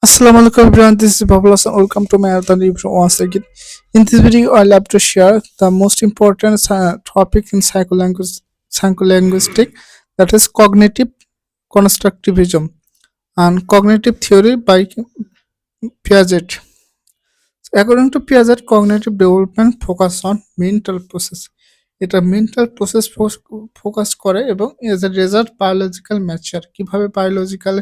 Assalamu alaikum everyone, this is Babul Hassan. Welcome to my other video once again. In this video, I'll have to share the most important topic in psycholinguistic, that is cognitive constructivism and cognitive theory by Piaget. According to Piaget, cognitive development focus on mental process. এটা mental process focus করে এবং as a result biological mature কিভাবে biological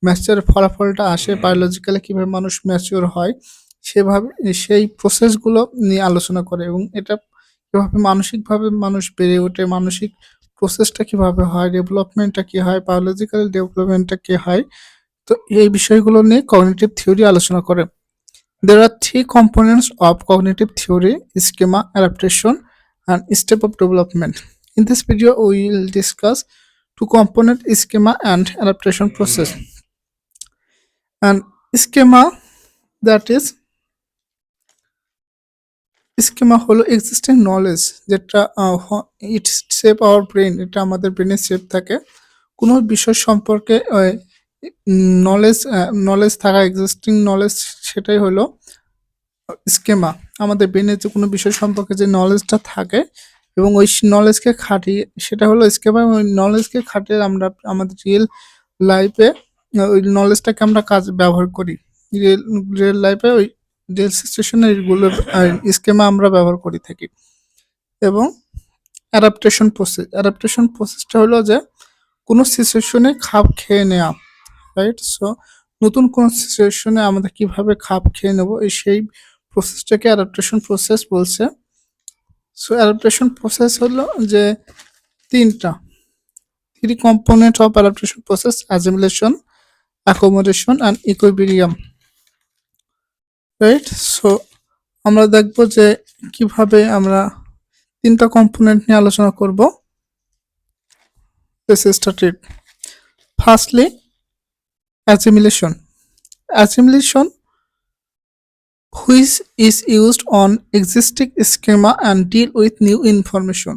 mature ফলাফলটা আসে, biologically কিভাবে মানুষ mature হয় সেভাবে সেই প্রসেসগুলো নিয়ে আলোচনা করে এবং এটা কিভাবে মানসিকভাবে মানুষ বেড়ে ওঠে, মানসিক প্রসেসটা কিভাবে হয়, ডেভেলপমেন্টটা কি হয়, বায়োলজিক্যাল ডেভেলপমেন্টটা কি হয়। তো এই বিষয়গুলো নিয়ে কগনিটিভ থিওরি আলোচনা করে। There are three components of cognitive theory: schema, adaptation, and step of development. In this video, we will discuss two component schema and adaptation process. And schema, that is schema হলো existing knowledge যেটা it shape our brain, এটা আমাদের ব্রেনে shape থাকে কোনো বিষয় সম্পর্কে knowledge থাকা, এক্সিস্টিং নলেজ, সেটাই হলো স্কেমা। আমাদের ব্রেনে যে কোনো বিষয় সম্পর্কে যে নলেজটা থাকে এবং ওই নলেজকে খাটিয়ে সেটা হলো স্কেমা। ওই নলেজকে খাটিয়ে আমরা আমাদের রিয়েল লাইফে ওই নলেজটাকে আমরা কাজে ব্যবহার করি। রিয়েল লাইফে ওই রিয়েল সিচুয়েশনে এইগুলোর স্কেমা আমরা ব্যবহার করে থাকি। এবং অ্যাডাপ্টেশন প্রসেসটা হলো যে কোনো সিচুয়েশনে খাপ খেয়ে নেওয়া, রাইট? সো নতুন কোনো সিচুয়েশনে আমাদের কিভাবে খাপ খেয়ে নেবো সেই প্রসেসটাকে অ্যাডাপ্টেশন প্রসেস বলছে। সো অ্যাডাপ্টেশন প্রসেস হলো যে three component of adaptation process: assimilation, accommodation and equilibrium, right? So আমরা দেখবো যে কিভাবে আমরা তিনটা কম্পোনেন্ট নিয়ে আলোচনা করব। Let's start it. Firstly, assimilation, which is used on existing schema and deal with new information.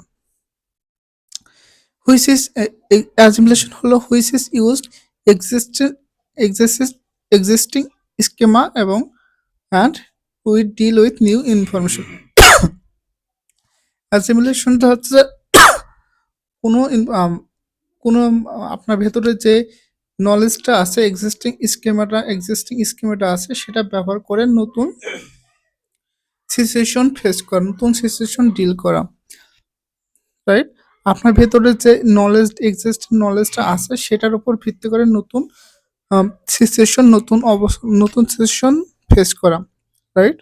Which is assimilation হলো which is used existing schema এবং and we deal with new information. অ্যাসিমিলেশনটা হচ্ছে কোনো আপনার ভেতরে যে নলেজটা আছে, এক্সিস্টিং স্কিমাটা আছে, সেটা ব্যবহার করে নতুন সিচুয়েশন ফেস করা, নতুন সিচুয়েশন ডিল করা, রাইট? আপনার ভেতরে যে এক্সিস্টিং নলেজটা আছে সেটার উপর ভিত্তি করে নতুন সিচুয়েশন, নতুন সিচুয়েশন ফেস করা, রাইট?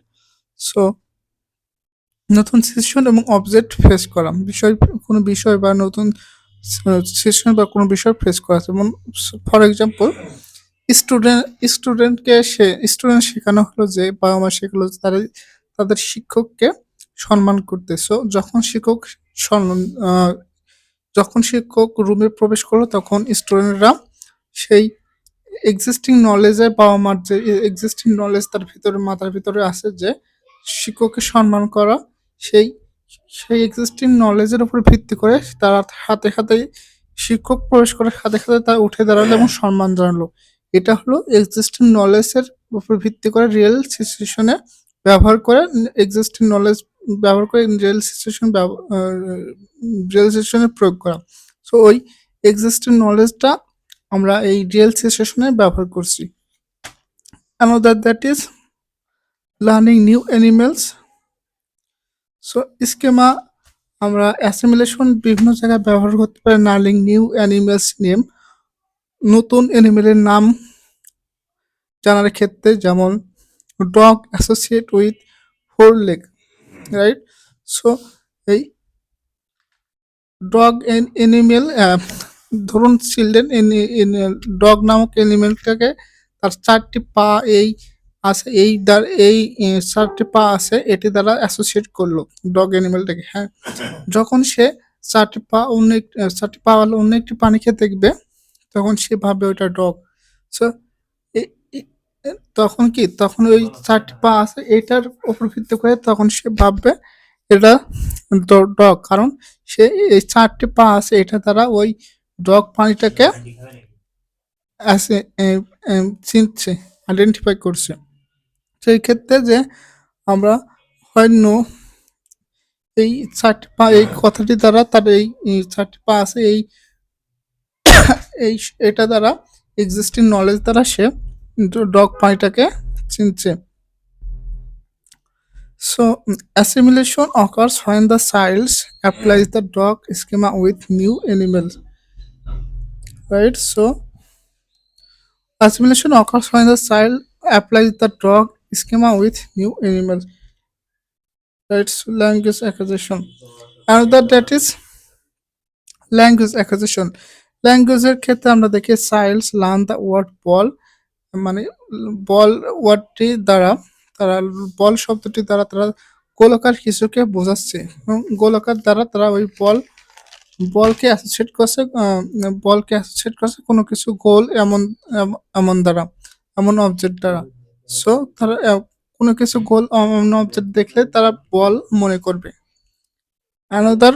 সো নতুন সিচুয়েশন এবং অবজেক্ট ফেস করা, কোনো বিষয় বা নতুন সিচুয়েশন বা কোনো বিষয় ফেস করা। যেমন ফর এক্সাম্পল, স্টুডেন্ট শেখানো হলো যে বাবা মা শেখালো তাদের শিক্ষককে সম্মান করতে। সো যখন শিক্ষক রুমে প্রবেশ করলো তখন স্টুডেন্টরা সেই এক্সিস্টিং নলেজে, বাবা মার যে এক্সিস্টিং নলেজ তার ভিতরে, মাথার ভিতরে আছে যে শিক্ষককে সম্মান করা, সেই এক্সিস্টিং নলেজের উপর ভিত্তি করে তারা হাতে শিক্ষক প্রবেশ করে হাতে তারা উঠে দাঁড়ালো এবং সম্মান জানালো। এটা হলো এক্সিস্টিং নলেজের উপর ভিত্তি করে রিয়েল সিচুয়েশনে ব্যবহার করে, এক্সিস্টিং নলেজ ব্যবহার করে রিয়েল সিচুয়েশনে প্রয়োগ করা। সো ওই এক্সিস্টিং নলেজটা আমরা এই রিয়েল সিচুয়েশনে ব্যবহার করছি। Another that is learning new animals. So schema আমরা অ্যাসিমিলেশন বিভিন্ন জায়গায় ব্যবহার করতে পারি। লার্নিং নিউ অ্যানিমেলস নেম, নতুন অ্যানিমেলের নাম জানার ক্ষেত্রে, যেমন dog associate with 4 leg, right? So এই ডগ অ্যানিমেল, ধরুন চিলড্রেন ডগ নামক অ্যানিমেলটাকে তার 4টি পা আছে, এই 4টি পা আছে, এটি দ্বারা অ্যাসোসিয়েট করলো ডগ অ্যানিমেলটাকে। হ্যাঁ, যখন সে 4টি পা অন্য একটি প্রাণীকে দেখবে তখন সে ভাববে ওইটা ডগ। সো তখন ওই 4টি পা আছে এটার উপর ভিত্তি করে তখন সে ভাববে এটা ডগ, কারণ সে এই 4টি পা আছে এটা দ্বারা ওই ডগ প্রাণীটাকে চিনছে। আইডেন্টিফাই করছে। সেই ক্ষেত্রে যে আমরা হয় নো এই ৪টি পা এই কথাটি দ্বারা তার এই ৪টি পা আছে এটা দ্বারা এক্সিস্টিং নলেজ দ্বারা সে dog প্রাণীটাকে চিনছে। So assimilation occurs when the child applies the dog schema with new animals, right? So assimilation occurs when the child applies the dog schema with new animals, right? So language acquisition. Another that is language acquisition. ল্যাঙ্গুয়েজের ক্ষেত্রে আমরা দেখি child's learn the word বল, মানে বল ওয়ার্ডটি দ্বারা তারা বল শব্দটি দ্বারা তারা গোলাকার কিছুকে বোঝাচ্ছে এবং গোলাকার দ্বারা তারা ওই বলকে অ্যাসোসিয়েট করছে কোনো কিছু গোল এমন দ্বারা, এমন অবজেক্ট দ্বারা। সো তারা কোনো কিছু গোল এমন অবজেক্ট দেখলে তারা বল মনে করবে। Another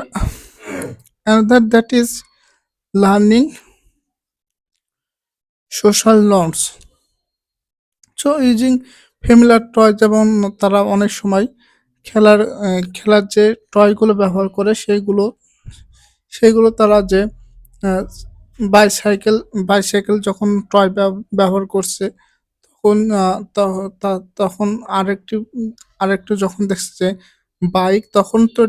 another that is learning social norms. So using familiar toy, যেমন তারা অনেক সময় খেলার যে টয়গুলো ব্যবহার করে সেইগুলো তারা যে বাইসাইকেল যখন টয় ব্যবহার করছে তখন তখন আরেকটু যখন দেখছে যে বাইক, তখন তো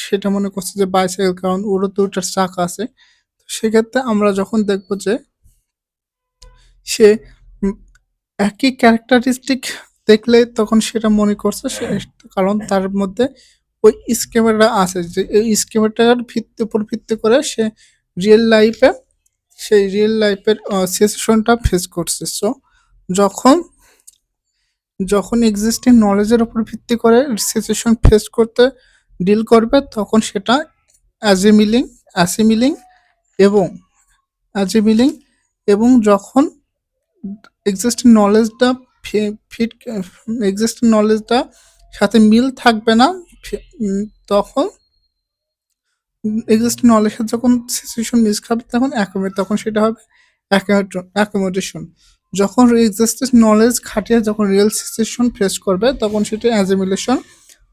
সেটা মনে করছে যে বাইসাইকেল, কারণ ওরও তো ওটার চাকা আছে। সেক্ষেত্রে আমরা যখন দেখব যে সে একই ক্যারেক্টারিস্টিক দেখলে তখন সেটা মনে করছে কারণ তার মধ্যে ওই স্কিমাটা আছে, যে এই স্কিমাটার উপর ভিত্তি করে সে রিয়েল লাইফে সেই রিয়েল লাইফের সিচুয়েশনটা ফেস করছে। সো যখন এক্সিস্টিং নলেজের উপর ভিত্তি করে সিচুয়েশন ফেস করতে ডিল করবে তখন সেটা অ্যাসিমিলিং এবং যখন এক্সিস্টিং নলেজটা সাথে মিল থাকবে না, তখন এক্সিস্টিং নলেজের যখন সিচুয়েশন মিস খাবে তখন সেটা হবে অ্যাকোমোডেশন। যখন এক্সিস্টিং নলেজ খাটিয়ে যখন রিয়েল সিচুয়েশন ফেস করবে তখন সেটা অ্যাজিমিলেশন।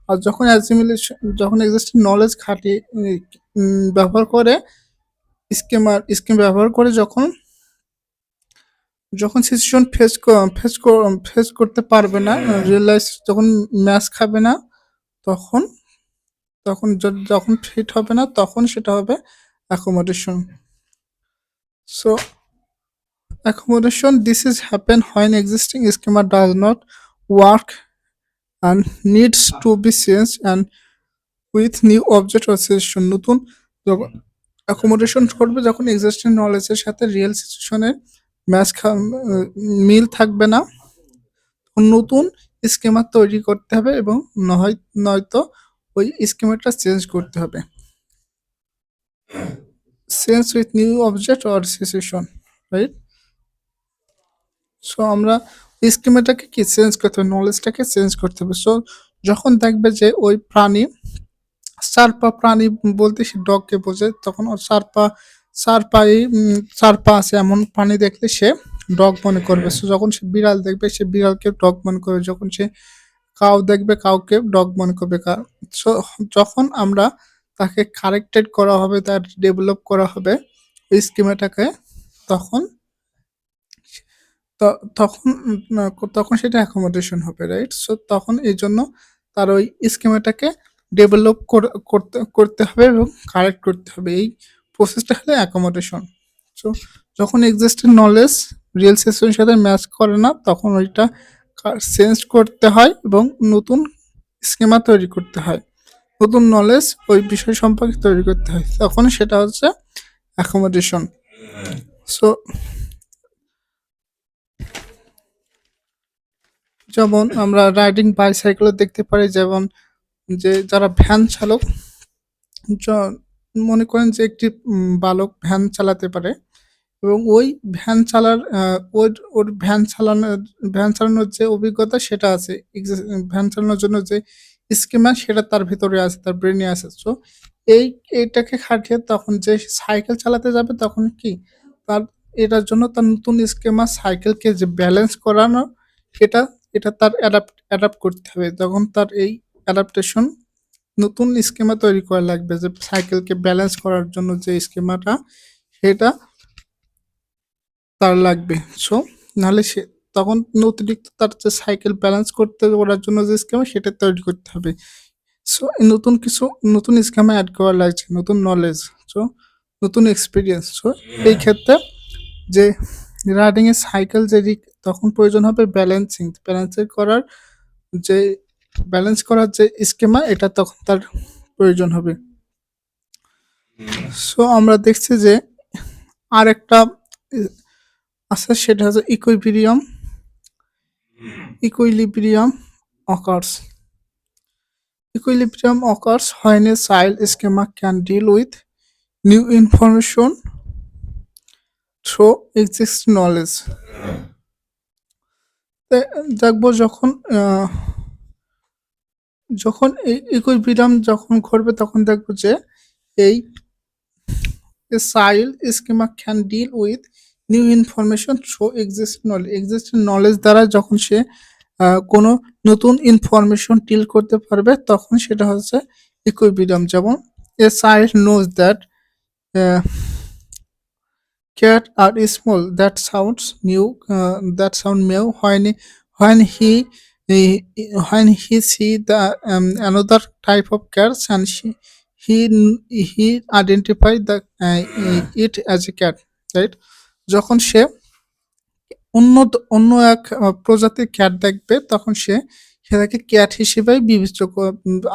আর যখন এক্সিস্টিং নলেজ খাটিয়ে ব্যবহার করে স্কিম ব্যবহার করে যখন সিচুয়েশন ফেস করতে পারবে না, রিয়েল লাইফ যখন ম্যাচ খাবে না, তখন যখন ফিট হবে না তখন সেটা হবে accommodation. So accommodation, this is happen when existing schema does not work and needs to be changed and with new object or session। নতুন অ্যাকোমোডেশন করবে যখন এক্সিস্টিং নলেজের সাথে রিয়েল সিচুয়েশনের মিল থাকবে না, নতুন স্কিমা তৈরি করতে হবে এবং নয়তো ওই স্কিমাটা চেঞ্জ করতে হবে। Change with new object or situation, right? So আমরা স্কিমাটাকে কি চেঞ্জ করতে হবে, নলেজটাকে চেঞ্জ করতে হবে। সো যখন দেখবে যে ওই চার প্রাণী বলতে সে ডগকে বোঝে, তখন ওর চার পা আছে এমন প্রাণী দেখলে সে ডগ মনে করবে। সো যখন সে বিড়াল দেখবে সে বিড়ালকে ডগ মনে করবে, যখন সে কাউ দেখবে কাউকে ডগ মনে করবে। সো যখন আমরা তাকে কারেক্টেড করা হবে, তার ডেভেলপ করা হবে ওই স্কিমাটাকে, তখন তখন সেটা অ্যাকোমোডেশন হবে, রাইট? সো তখন এই জন্য তার ওই স্কিমাটাকে ডেভেলপ করতে হবে এবং কারেক্ট করতে হবে। এই প্রসেসটা হলো অ্যাকোমোডেশন। সো যখন এক্সিস্টিং নলেজ রিয়েল সিচুয়েশনের সাথে ম্যাচ করে না তখন ওইটা চেঞ্জ করতে হয় এবং নতুন স্কিমা তৈরি করতে হয়, নতুন নলেজ ওই বিষয় সম্পর্কে তৈরি করতে হয়, তখন সেটা হচ্ছে অ্যাকোমোডেশন। সো যেমন আমরা রাইডিং বাইসাইকেল দেখতে পারি, যেমন যে যারা ভ্যান চালক, মনে করেন যে একটি বালক ভ্যান চালাতে পারে এবং ওই ভ্যান চালানোর যে অভিজ্ঞতা সেটা আছে, ভ্যান চালানোর জন্য যে স্কিমা সেটা তার ভিতরে আছে, তার ব্রেনে আছে। সো এইটাকে খাটিয়ে তখন যে সাইকেল চালাতে যাবে তখন কি তার এটার জন্য তার নতুন স্কেমা সাইকেলকে যে ব্যালেন্স করানো এটা এটা তার অ্যাডাপ্ট করতে হবে। তখন তার এই অ্যাডাপ্টেশন নতুন স্কিমা তৈরি করা লাগবে, যে সাইকেলকে ব্যালেন্স করার জন্য যে স্কিমাটা সেটা তার লাগবে। সো নাহলে সে তখন অতিরিক্ত তার যে সাইকেল ব্যালেন্স করতে করার জন্য যে স্কিমা সেটা তৈরি করতে হবে। সো নতুন কিছু নতুন স্কিমা অ্যাড করা লাগছে, নতুন নলেজ, সো নতুন এক্সপিরিয়েন্স। সো এই ক্ষেত্রে যে রাইডিং এ সাইকেল যে তখন প্রয়োজন হবে ব্যালেন্সিং করার যে ব্যালেন্স করার যে স্কিমা এটা তখন তার প্রয়োজন হবে। সো আমরা দেখছি যে আরেকটা আছে, সেটা হচ্ছে equilibrium occurs. Equilibrium occurs when a child schema can deal with new information through existing knowledge. দেখবো যখন এই ইকুইলিব্রিয়াম যখন ঘটবে তখন দেখবো যে এই child schema can deal with new information through existing knowledge দ্বারা যখন সে কোনো নতুন ইনফরমেশন ডিল করতে পারবে তখন সেটা হচ্ছে ইকুইলিব্রিয়াম। যেমন a child knows that cat are small, that sounds new, that sound meow when he see the another type of cats, and he identify the it as a cat, right? যখন সে অন্য এক প্রজাতির cat দেখবে তখন সে সেটাকে cat হিসেবেই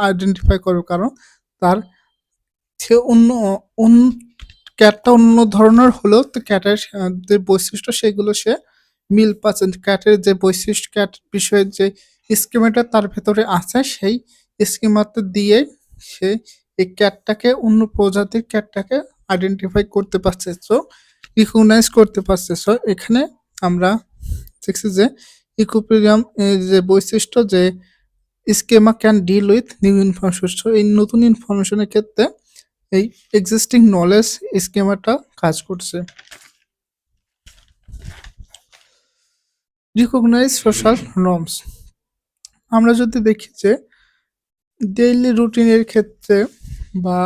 identify করবে, কারণ তার সে অন্য ক্যাটটা অন্য ধরনের হলেও তো ক্যাটের যে বৈশিষ্ট্য সেগুলো সে মিল পাচ্ছে। ক্যাটের যে বৈশিষ্ট্য ক্যাট বিষয়ের যে স্কিমাটা তার ভেতরে আছে সেই স্কিমাটা দিয়ে সে এই ক্যাটটাকে অন্য প্রজাতির ক্যাটটাকে আইডেন্টিফাই করতে পারছে, সো রিকগনাইজ করতে পারছে। সো এখানে আমরা দেখছি যে ইকুইলিব্রিয়াম যে বৈশিষ্ট্য যে schema can deal with new information, so এই নতুন ইনফরমেশনের ক্ষেত্রে এই এক্সিস্টিং নলেজ স্কিমাটা কাজ করছে। রিকগনাইজ সোশ্যাল নর্মস, আমরা যদি দেখি যে ডেইলি রুটিনের ক্ষেত্রে বা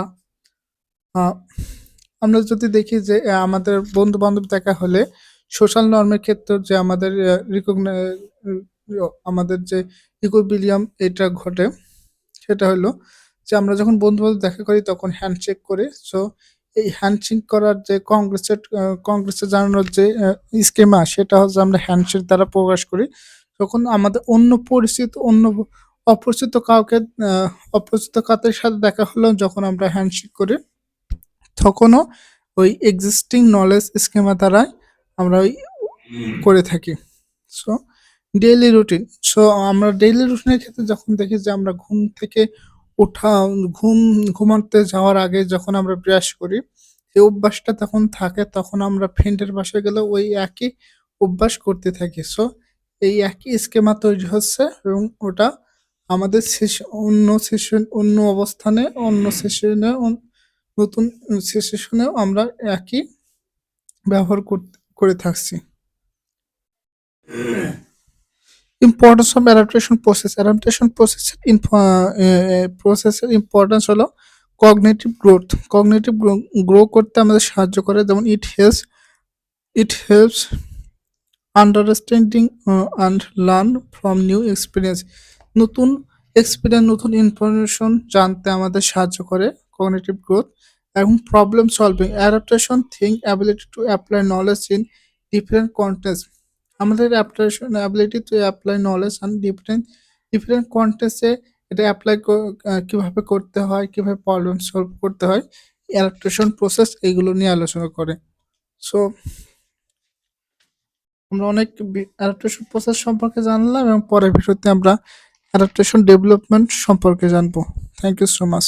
আমরা যদি দেখি যে আমাদের বন্ধু বান্ধব দেখা হলে সোশ্যাল নর্মের ক্ষেত্রে যে আমাদের আমাদের যে ইকুইলিব্রিয়াম এটা ঘটে, সেটা হলো যে আমরা যখন বন্ধু বান্ধব দেখা করি তখন হ্যান্ডশেক করি। সো এই হ্যান্ডশেক করার যে কংগ্রেসে জানানোর যে স্কিমা সেটা হচ্ছে আমরা হ্যান্ডশেক দ্বারা প্রকাশ করি। তখন আমাদের অপরিচিত কাতের সাথে দেখা হলো যখন আমরা হ্যান্ডশেক করি তখনও ওই এক্সিস্টিং নলেজ স্কিমা দ্বারাই আমরা ওই করে থাকি। সো ডেইলি রুটিন, সো আমরা ডেইলি রুটিনের ক্ষেত্রে যখন দেখি যে আমরা ঘুমাতে যাওয়ার আগে যখন আমরা ব্রাশ করি এই অভ্যাসটা তখন থাকে, তখন আমরা ফ্রেন্ডের বাসায় গেলে ওই একই অভ্যাস করতে থাকি। সো এই একই স্কিমা তৈরি হচ্ছে এবং ওটা আমাদের অন্য অবস্থানে নতুন সেশনেও আমরা একই ব্যবহার করে থাকছি। ইম্পর্টেন্স অফ অ্যাডাপ্টেশন প্রসেসের ইম্পর্টেন্স হলো কগনিটিভ গ্রো করতে আমাদের সাহায্য করে। যেমন it helps understanding and learn from new experience, নতুন ইনফরমেশন জানতে আমাদের সাহায্য করে কগনিটিভ গ্রোথ। এবং problem solving, adaptation ability to apply knowledge in different context, আমাদের ability to apply knowledge and different কন্টেক্সটে এটা অ্যাপ্লাই কীভাবে করতে হয়, কীভাবে প্রবলেম সলভ করতে হয়, অ্যাডাপ্টেশন প্রসেস এইগুলো নিয়ে আলোচনা করে। সো আমরা অনেক অ্যাডাপ্টেশন প্রসেস সম্পর্কে জানলাম এবং পরের ভিডিওতে আমরা অ্যাডাপ্টেশন ডেভেলপমেন্ট সম্পর্কে জানবো। Thank you so much.